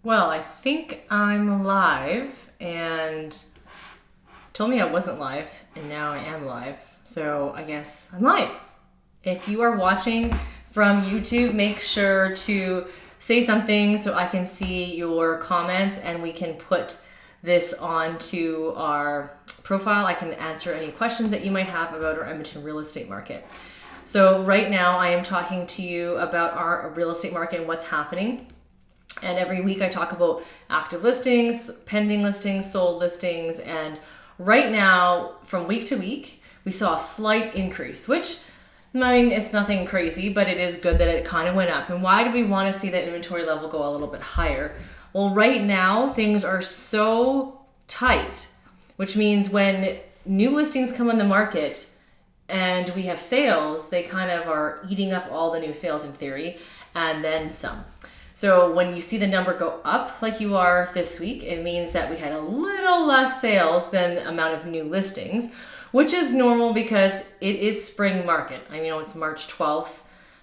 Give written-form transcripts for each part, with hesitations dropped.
Well, I think I'm live and told me I wasn't live and now I am live. So I guess I'm live. If you are watching from YouTube, make sure to say something so I can see your comments and we can put this onto our profile. I can answer any questions that you might have about our Edmonton real estate market. So right now I am talking to you about our real estate market and what's happening. And every week I talk about active listings, pending listings, sold listings. And right now, from week to week, we saw a slight increase, which, I mean, it's nothing crazy, but it is good that it kind of went up. And why do we want to see that inventory level go a little bit higher? Well, right now, things are so tight, which means when new listings come on the market and we have sales, they kind of are eating up all the new sales in theory, and then some. So when you see the number go up like you are this week, it means that we had a little less sales than amount of new listings, which is normal because it is spring market. I mean, it's March 12th.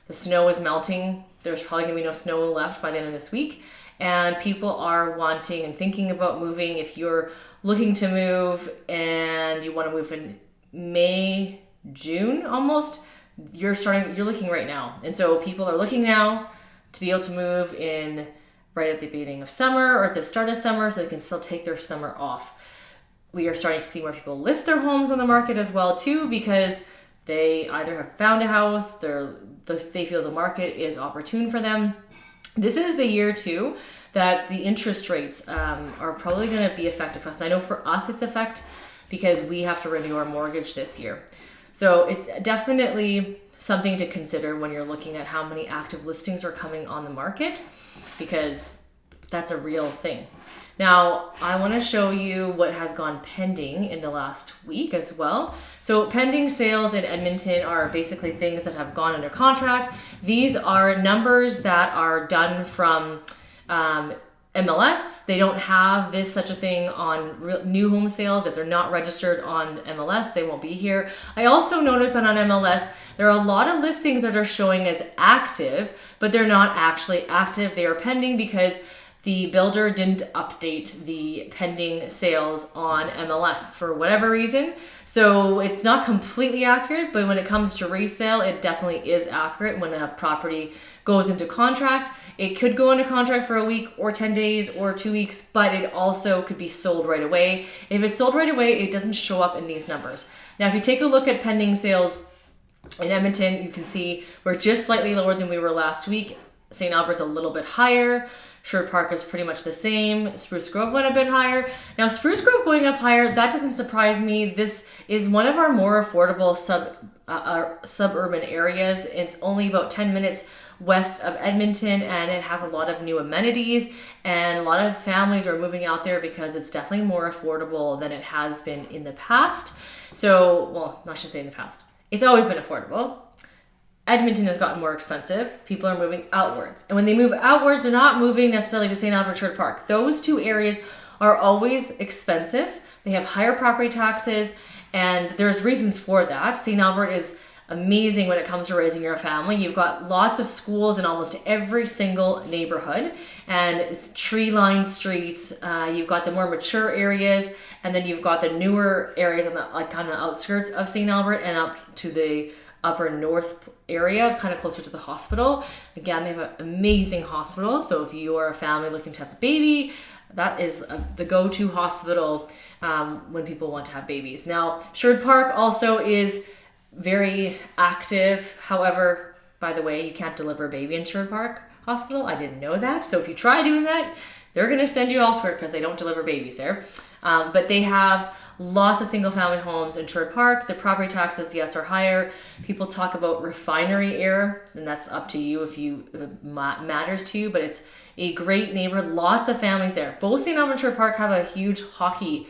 The snow is melting. There's probably gonna be no snow left by the end of this week. And people are wanting and thinking about moving. If you're looking to move and you wanna move in May, June almost, you're looking right now. And so people are looking now to be able to move in right at the beginning of summer or at the start of summer so they can still take their summer off. We are starting to see more people list their homes on the market as well too, because they either have found a house, they feel the market is opportune for them. This is the year too that the interest rates are probably going to be effective for us. I know for us it's effect because we have to renew our mortgage this year. So it's definitely something to consider when you're looking at how many active listings are coming on the market, because that's a real thing. Now, I want to show you what has gone pending in the last week as well. So pending sales in Edmonton are basically things that have gone under contract. These are numbers that are done from MLS. They don't have such a thing on new home sales. If they're not registered on MLS, they won't be here. I also noticed that on MLS, there are a lot of listings that are showing as active, but they're not actually active. They are pending because the builder didn't update the pending sales on MLS for whatever reason. So it's not completely accurate, but when it comes to resale, it definitely is accurate when a property goes into contract. It could go into contract for a week or 10 days or 2 weeks, but it also could be sold right away. If it's sold right away, it doesn't show up in these numbers. Now, if you take a look at pending sales in Edmonton, you can see we're just slightly lower than we were last week. St. Albert's a little bit higher. Sherwood Park is pretty much the same. Spruce Grove went a bit higher. Now, Spruce Grove going up higher, that doesn't surprise me. This is one of our more affordable suburban areas. It's only about 10 minutes west of Edmonton, and it has a lot of new amenities, and a lot of families are moving out there because it's definitely more affordable than it has been in the past. So, well, I should say in the past. It's always been affordable. Edmonton has gotten more expensive. People are moving outwards. And when they move outwards, they're not moving necessarily to St. Albert Sherwood Park. Those two areas are always expensive. They have higher property taxes, and there's reasons for that. St. Albert is amazing when it comes to raising your family. You've got lots of schools in almost every single neighborhood, and it's tree-lined streets. You've got the more mature areas, and then you've got the newer areas on the kind of outskirts of St. Albert and up to the upper north area, kind of closer to the hospital. Again, they have an amazing hospital. So if you are a family looking to have a baby, that is the go-to hospital when people want to have babies. Now, Sherwood Park also is very active. However, by the way, you can't deliver a baby in Sherwood Park Hospital. I didn't know that. So if you try doing that, they're going to send you elsewhere because they don't deliver babies there. But they have lots of single family homes in Sherwood Park. The property taxes, yes, are higher. People talk about refinery air, and that's up to you if it matters to you, but it's a great neighborhood. Lots of families there. Both St. Albert and Sherwood Park have a huge hockey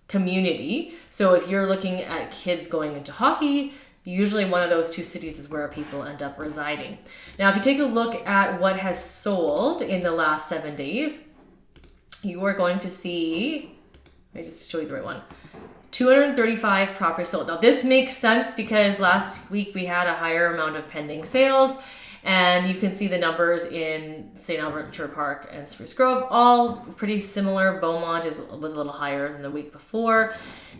community. So if you're looking at kids going into hockey, usually one of those two cities is where people end up residing. Now, if you take a look at what has sold in the last 7 days, you are going to see, let me just show you the right one, 235 properties sold. Now, this makes sense because last week we had a higher amount of pending sales, And you can see the numbers in St. Albert Park and Spruce Grove, all pretty similar. Beaumont was a little higher than the week before,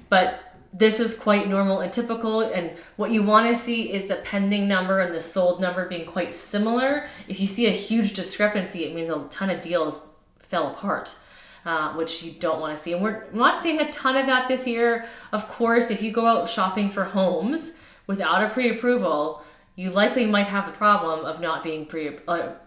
but this is quite normal and typical. And what you want to see is the pending number and the sold number being quite similar. If you see a huge discrepancy, it means a ton of deals fell apart, which you don't want to see. And we're not seeing a ton of that this year. Of course, if you go out shopping for homes without a pre-approval, you likely might have the problem of not being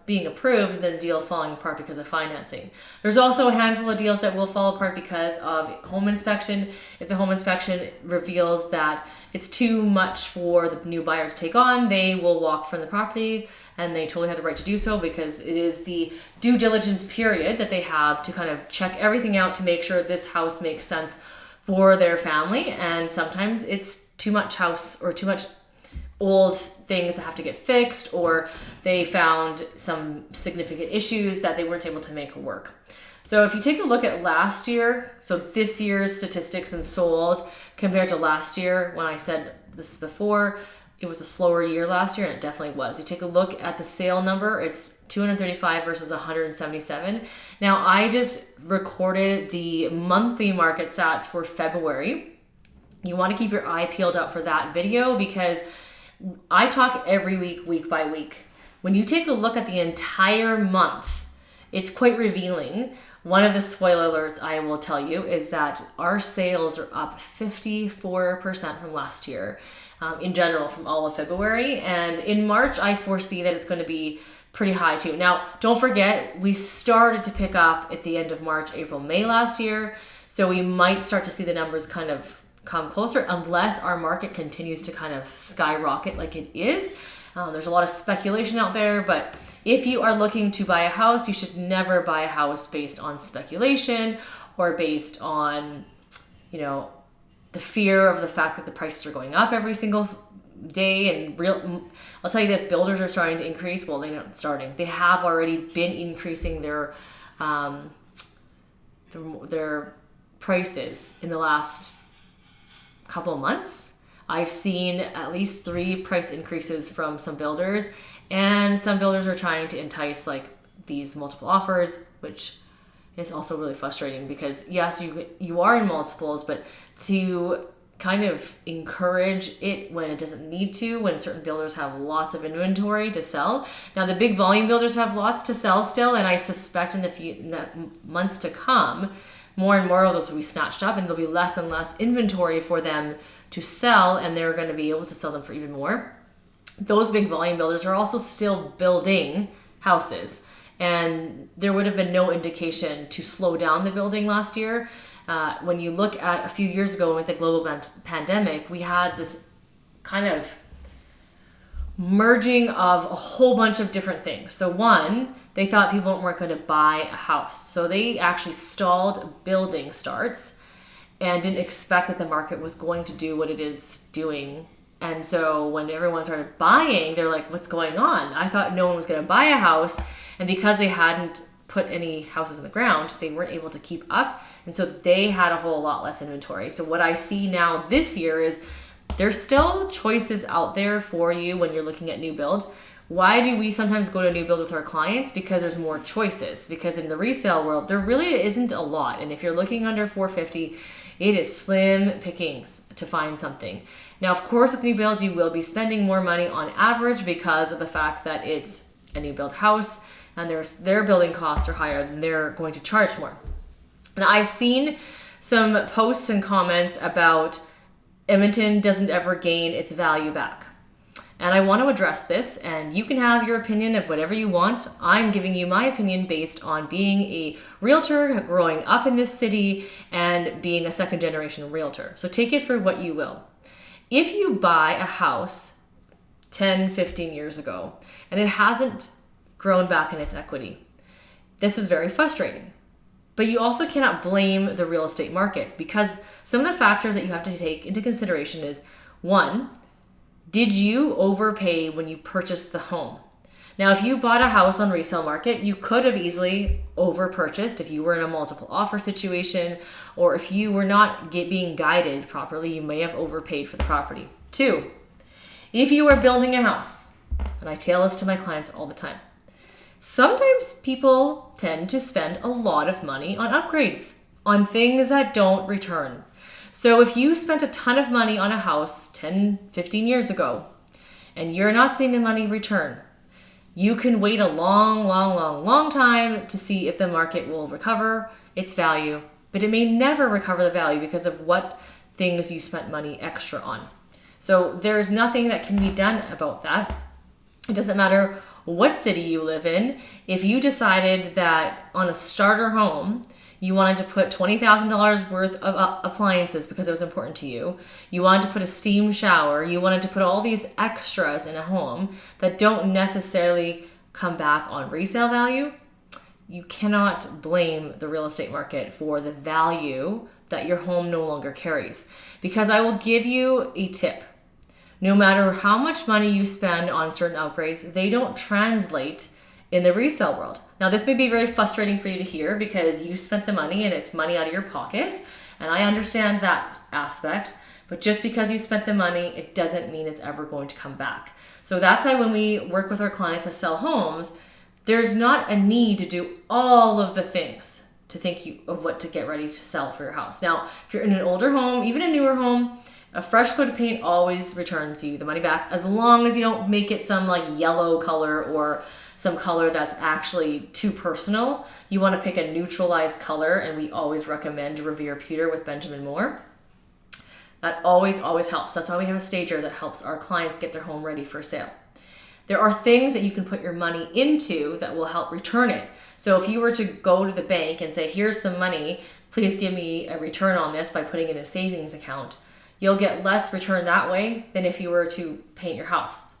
being approved and then the deal falling apart because of financing. There's also a handful of deals that will fall apart because of home inspection. If the home inspection reveals that it's too much for the new buyer to take on, they will walk from the property, and they totally have the right to do so because it is the due diligence period that they have to kind of check everything out to make sure this house makes sense for their family. And sometimes it's too much house or too much old things that have to get fixed, or they found some significant issues that they weren't able to make work. So if you take a look at last year, so this year's statistics and sold compared to last year, when I said this before, it was a slower year last year, and it definitely was. You take a look at the sale number, it's 235 versus 177. Now I just recorded the monthly market stats for February. You want to keep your eye peeled out for that video because I talk every week, week by week. When you take a look at the entire month, it's quite revealing. One of the spoiler alerts I will tell you is that our sales are up 54% from last year, in general, from all of February. And in March, I foresee that it's going to be pretty high too. Now, don't forget, we started to pick up at the end of March, April, May last year. So we might start to see the numbers kind of come closer unless our market continues to kind of skyrocket like it is. There's a lot of speculation out there, but if you are looking to buy a house, you should never buy a house based on speculation or based on, the fear of the fact that the prices are going up every single day. And I'll tell you this, builders are starting to increase. Well, they're not starting. They have already been increasing their prices in the last couple of months. I've seen at least 3 price increases from some builders, and some builders are trying to entice like these multiple offers, which is also really frustrating because yes, you are in multiples, but to kind of encourage it when it doesn't need to, when certain builders have lots of inventory to sell. Now the big volume builders have lots to sell still, and I suspect in the months to come, more and more of those will be snatched up, and there'll be less and less inventory for them to sell, and they're going to be able to sell them for even more. Those big volume builders are also still building houses, and there would have been no indication to slow down the building last year. When you look at a few years ago with the global pandemic, we had this kind of merging of a whole bunch of different things. So one, they thought people weren't going to buy a house. So they actually stalled building starts and didn't expect that the market was going to do what it is doing. And so when everyone started buying, they're like, what's going on? I thought no one was going to buy a house. And because they hadn't put any houses in the ground, they weren't able to keep up. And so they had a whole lot less inventory. So what I see now this year is there's still choices out there for you when you're looking at new build. Why do we sometimes go to a new build with our clients? Because there's more choices. Because in the resale world, there really isn't a lot. And if you're looking under 450, it is slim pickings to find something. Now, of course, with new builds, you will be spending more money on average because of the fact that it's a new build house and their building costs are higher and they're going to charge more. Now, I've seen some posts and comments about Edmonton doesn't ever gain its value back. And I want to address this, and you can have your opinion of whatever you want. I'm giving you my opinion based on being a realtor, growing up in this city, and being a second generation realtor. So take it for what you will. If you buy a house 10, 15 years ago, and it hasn't grown back in its equity, this is very frustrating. But you also cannot blame the real estate market because some of the factors that you have to take into consideration is, one, did you overpay when you purchased the home? Now, if you bought a house on resale market, you could have easily over-purchased if you were in a multiple offer situation, or if you were not being guided properly, you may have overpaid for the property. Two, if you are building a house, and and I tell this to my clients all the time. Sometimes people tend to spend a lot of money on upgrades, on things that don't return. So if you spent a ton of money on a house 10, 15 years ago, and you're not seeing the money return, you can wait a long time to see if the market will recover its value, but it may never recover the value because of what things you spent money extra on. So there's nothing that can be done about that. It doesn't matter what city you live in. If you decided that on a starter home, you wanted to put $20,000 worth of appliances because it was important to you. You wanted to put a steam shower. You wanted to put all these extras in a home that don't necessarily come back on resale value. You cannot blame the real estate market for the value that your home no longer carries. Because I will give you a tip. No matter how much money you spend on certain upgrades, they don't translate in the resale world. Now, this may be very frustrating for you to hear because you spent the money and it's money out of your pocket. And I understand that aspect, but just because you spent the money, it doesn't mean it's ever going to come back. So that's why when we work with our clients to sell homes, there's not a need to do all of the things to think of what to get ready to sell for your house. Now, if you're in an older home, even a newer home, a fresh coat of paint always returns you the money back, as long as you don't make it some like yellow color or some color that's actually too personal. You want to pick a neutralized color, and we always recommend Revere Pewter with Benjamin Moore. That always helps. That's why we have a stager that helps our clients get their home ready for sale. There are things that you can put your money into that will help return it. So if you were to go to the bank and say, here's some money, please give me a return on this by putting it in a savings account, you'll get less return that way than if you were to paint your house.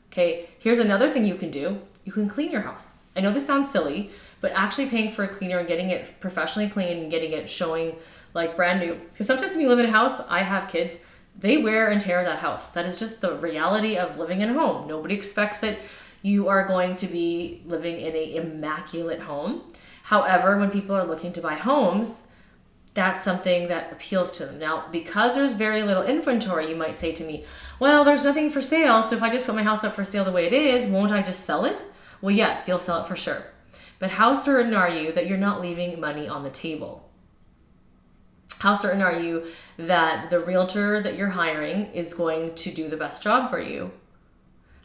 Okay, here's another thing you can do. You can clean your house. I know this sounds silly, but actually paying for a cleaner and getting it professionally cleaned and getting it showing like brand new. Because sometimes when you live in a house, I have kids, they wear and tear that house. That is just the reality of living in a home. Nobody expects that you are going to be living in an immaculate home. However, when people are looking to buy homes, that's something that appeals to them. Now, because there's very little inventory, you might say to me, well, there's nothing for sale, so if I just put my house up for sale the way it is, won't I just sell it? Well, yes, you'll sell it for sure. But how certain are you that you're not leaving money on the table? How certain are you that the realtor that you're hiring is going to do the best job for you?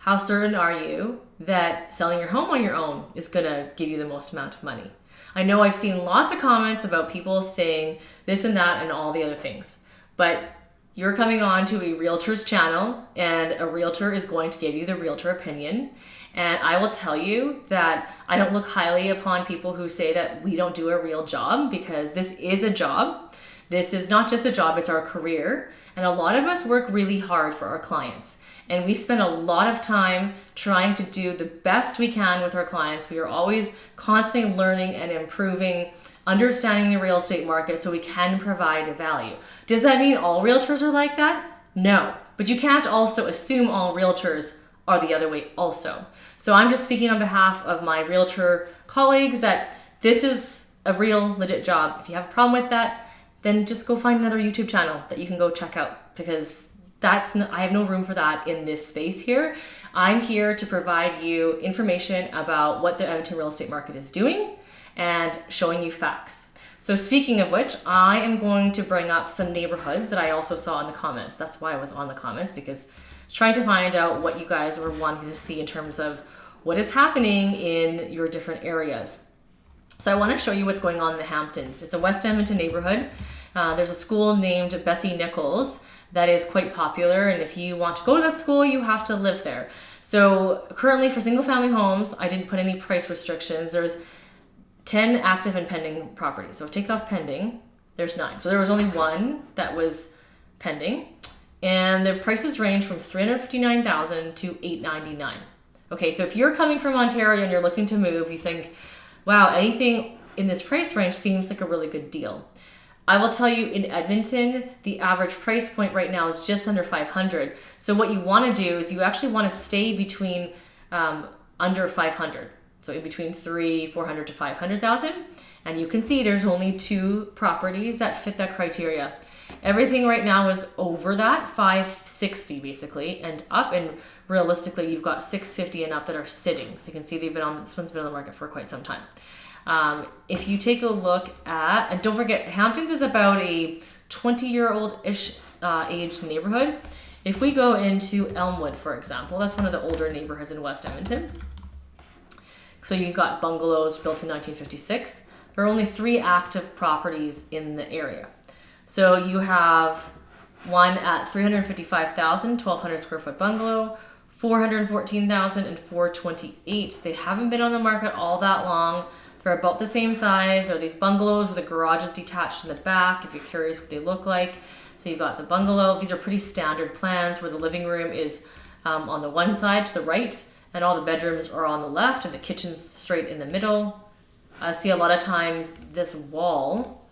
How certain are you that selling your home on your own is going to give you the most amount of money? I know I've seen lots of comments about people saying this and that and all the other things, but you're coming on to a realtor's channel, and a realtor is going to give you the realtor opinion. And I will tell you that I don't look highly upon people who say that we don't do a real job, because this is a job. This is not just a job, it's our career. And a lot of us work really hard for our clients. And we spend a lot of time trying to do the best we can with our clients. We are always constantly learning and improving, understanding the real estate market so we can provide a value. Does that mean all realtors are like that? No. But you can't also assume all realtors are the other way also. So I'm just speaking on behalf of my realtor colleagues that this is a real legit job. If you have a problem with that, then just go find another YouTube channel that you can go check out, because I have no room for that in this space here. I'm here to provide you information about what the Edmonton real estate market is doing and showing you facts. So speaking of which, I am going to bring up some neighborhoods that I also saw in the comments. That's why I was on the comments, because I was trying to find out what you guys were wanting to see in terms of what is happening in your different areas. So I want to show you what's going on in the Hamptons. It's a West Edmonton neighborhood. There's a school named Bessie Nichols that is quite popular, and if you want to go to that school, you have to live there. So currently for single family homes, I didn't put any price restrictions. There's 10 active and pending properties. So take off pending, there's 9. So there was only 1 that was pending, and the prices range from $359,000 to $899. Okay, so if you're coming from Ontario and you're looking to move, you think, wow, anything in this price range seems like a really good deal. I will tell you, in Edmonton, the average price point right now is just under $500. So what you want to do is you actually want to stay between under $500. So in between $400 to $500,000. And you can see there's only 2 properties that fit that criteria. Everything right now is over that 560 basically and up, and realistically you've got 650 and up that are sitting. So you can see this one's been on the market for quite some time. If you take a look at, and don't forget, Hamptons is about a 20-year-old-ish aged neighborhood. If we go into Elmwood, for example, that's one of the older neighborhoods in West Edmonton. So you've got bungalows built in 1956. There are only 3 active properties in the area. So you have one at 355,000, 1,200 square foot bungalow, 414,000 and 428. They haven't been on the market all that long. They're about the same size. They're these bungalows with the garages detached in the back, if you're curious what they look like. So you've got the bungalow. These are pretty standard plans where the living room is on the one side to the right, and all the bedrooms are on the left, and the kitchen's straight in the middle. I see a lot of times this wall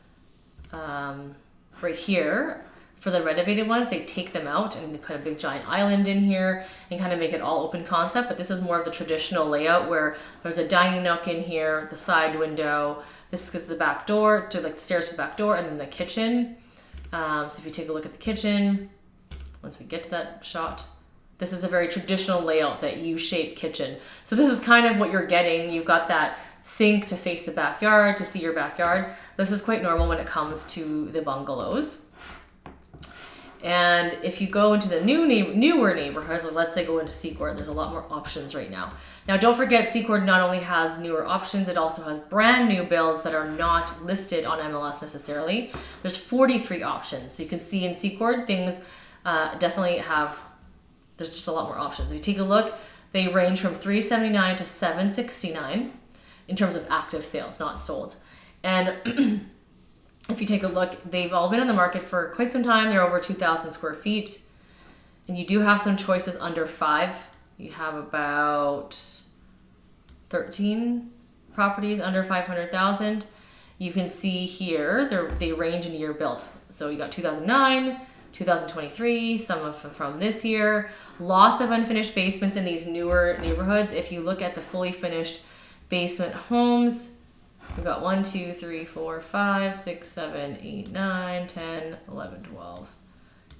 right here, for the renovated ones, they take them out and they put a big giant island in here and kind of make it all open concept. But this is more of the traditional layout where there's a dining nook in here, the side window. This is the back door to like the stairs to the back door, and then the kitchen. So if you take a look at the kitchen, once we get to that shot, this is a very traditional layout, that U-shaped kitchen. So this is kind of what you're getting. You've got that sink to face the backyard, to see your backyard. This is quite normal when it comes to the bungalows. And if you go into the newer neighborhoods, like let's say go into Secord, there's a lot more options right now. Now don't forget, Secord not only has newer options, it also has brand new builds that are not listed on MLS necessarily. There's 43 options. So you can see in Secord, things definitely have, there's just a lot more options. If you take a look, they range from $379 to $769 in terms of active sales, not sold. And if you take a look, they've all been on the market for quite some time. They're over 2,000 square feet. And you do have some choices under 5. You have about 13 properties under 500,000. You can see here, they range in year built. So you got 2009, 2023, some of them from this year. Lots of unfinished basements in these newer neighborhoods. If you look at the fully finished basement homes, we've got 1, 2, 3, 4, 5, 6, 7, 8, 9, 10, 11, 12.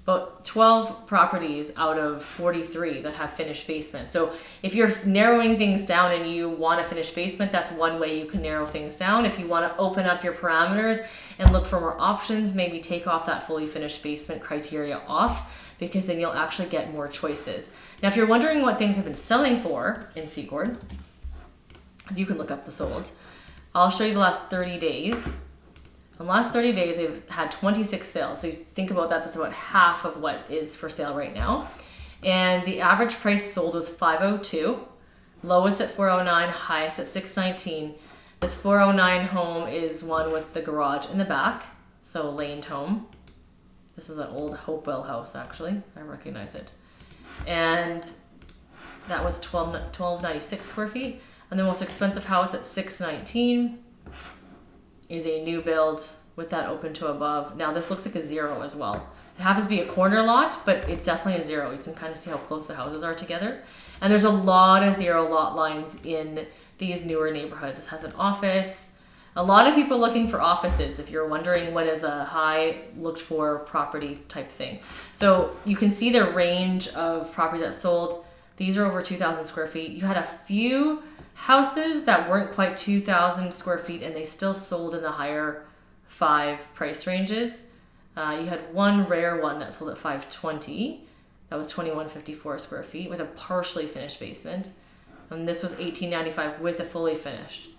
About 12 properties out of 43 that have finished basements. So if you're narrowing things down and you want a finished basement, that's one way you can narrow things down. If you want to open up your parameters and look for more options, maybe take off that fully finished basement criteria off, because then you'll actually get more choices. Now, if you're wondering what things have been selling for in Secord, you can look up the sold. I'll show you the last 30 days. In the last 30 days, they've had 26 sales. So you think about that, that's about half of what is for sale right now. And the average price sold was $502, lowest at $409, highest at $619. This $409 home is one with the garage in the back, so laned home. This is an old Hopewell house, actually. I recognize it. And that was 1296 square feet. And the most expensive house at $619 is a new build with that open to above. Now this looks like a 0 as well. It happens to be a corner lot, but it's definitely a 0. You can kind of see how close the houses are together. And there's a lot of 0 lot lines in these newer neighborhoods. It has an office. A lot of people looking for offices, if you're wondering what is a high looked for property type thing. So you can see the range of properties that sold. These are over 2,000 square feet. You had a few houses that weren't quite 2,000 square feet and they still sold in the higher 5 price ranges. You had one rare one that sold at $520. That was 2,154 square feet with a partially finished basement. And this was $1,895 with a fully finished.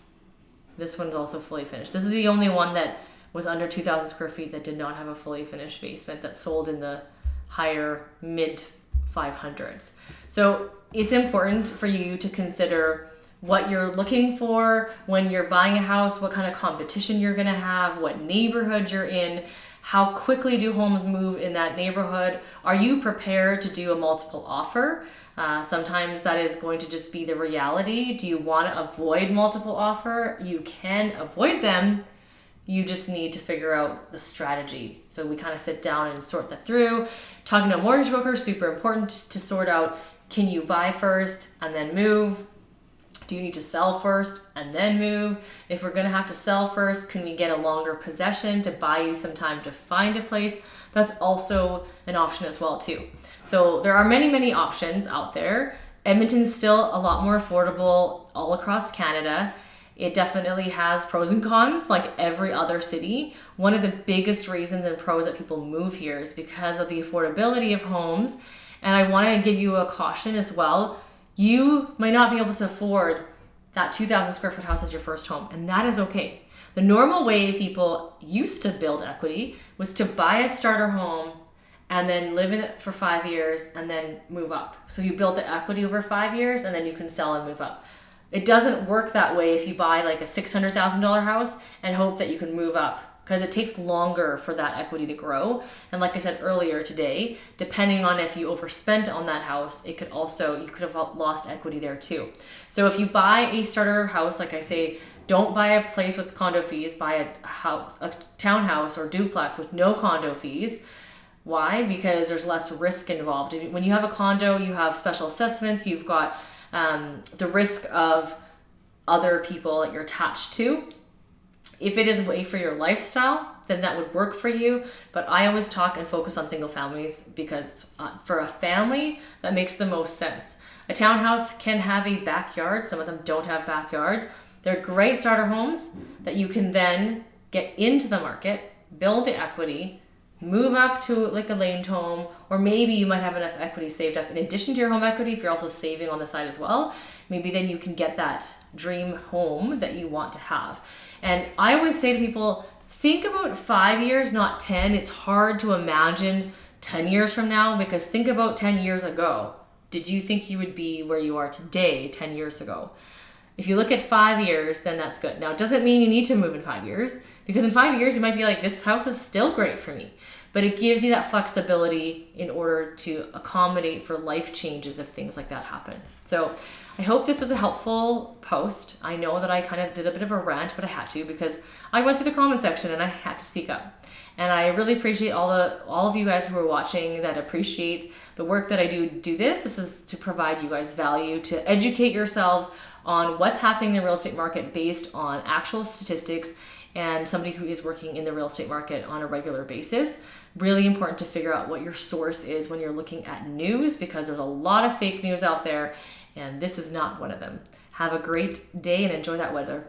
This one's also fully finished. This is the only one that was under 2,000 square feet that did not have a fully finished basement, that sold in the higher mid 500s. So it's important for you to consider what you're looking for when you're buying a house, what kind of competition you're gonna have, what neighborhood you're in, how quickly do homes move in that neighborhood. Are you prepared to do a multiple offer? Sometimes that is going to just be the reality. Do you want to avoid multiple offer? You can avoid them. You just need to figure out the strategy. So we kind of sit down and sort that through. Talking to a mortgage broker is super important to sort out, can you buy first and then move? Do you need to sell first and then move? If we're gonna have to sell first, can we get a longer possession to buy you some time to find a place That's also an option as well too. So there are many, many options out there. Edmonton's still a lot more affordable all across Canada. It definitely has pros and cons like every other city. One of the biggest reasons and pros that people move here is because of the affordability of homes. And I want to give you a caution as well. You might not be able to afford that 2,000 square foot house as your first home, and that is okay. The normal way people used to build equity was to buy a starter home and then live in it for 5 years and then move up. So you build the equity over 5 years and then you can sell and move up. It doesn't work that way if you buy like a $600,000 house and hope that you can move up, because it takes longer for that equity to grow. And like I said earlier today, depending on if you overspent on that house, you could have lost equity there too. So if you buy a starter house, like I say, don't buy a place with condo fees, buy a townhouse or duplex with no condo fees. Why? Because there's less risk involved. When you have a condo, you have special assessments, you've got the risk of other people that you're attached to. If it is a way for your lifestyle, then that would work for you. But I always talk and focus on single families because for a family, that makes the most sense. A townhouse can have a backyard. Some of them don't have backyards. They're great starter homes that you can then get into the market, build the equity, move up to like a laned home, or maybe you might have enough equity saved up in addition to your home equity if you're also saving on the side as well. Maybe then you can get that dream home that you want to have. And I always say to people, think about 5 years, not 10. It's hard to imagine 10 years from now, because think about 10 years ago. Did you think you would be where you are today 10 years ago? If you look at 5 years, then that's good. Now, it doesn't mean you need to move in 5 years, because in 5 years, you might be like, this house is still great for me. But it gives you that flexibility in order to accommodate for life changes if things like that happen. So I hope this was a helpful post. I know that I kind of did a bit of a rant, but I had to because I went through the comment section and I had to speak up. And I really appreciate all of you guys who are watching that appreciate the work that I do this. This is to provide you guys value, to educate yourselves on what's happening in the real estate market based on actual statistics and somebody who is working in the real estate market on a regular basis. Really important to figure out what your source is when you're looking at news, because there's a lot of fake news out there and this is not one of them. Have a great day and enjoy that weather.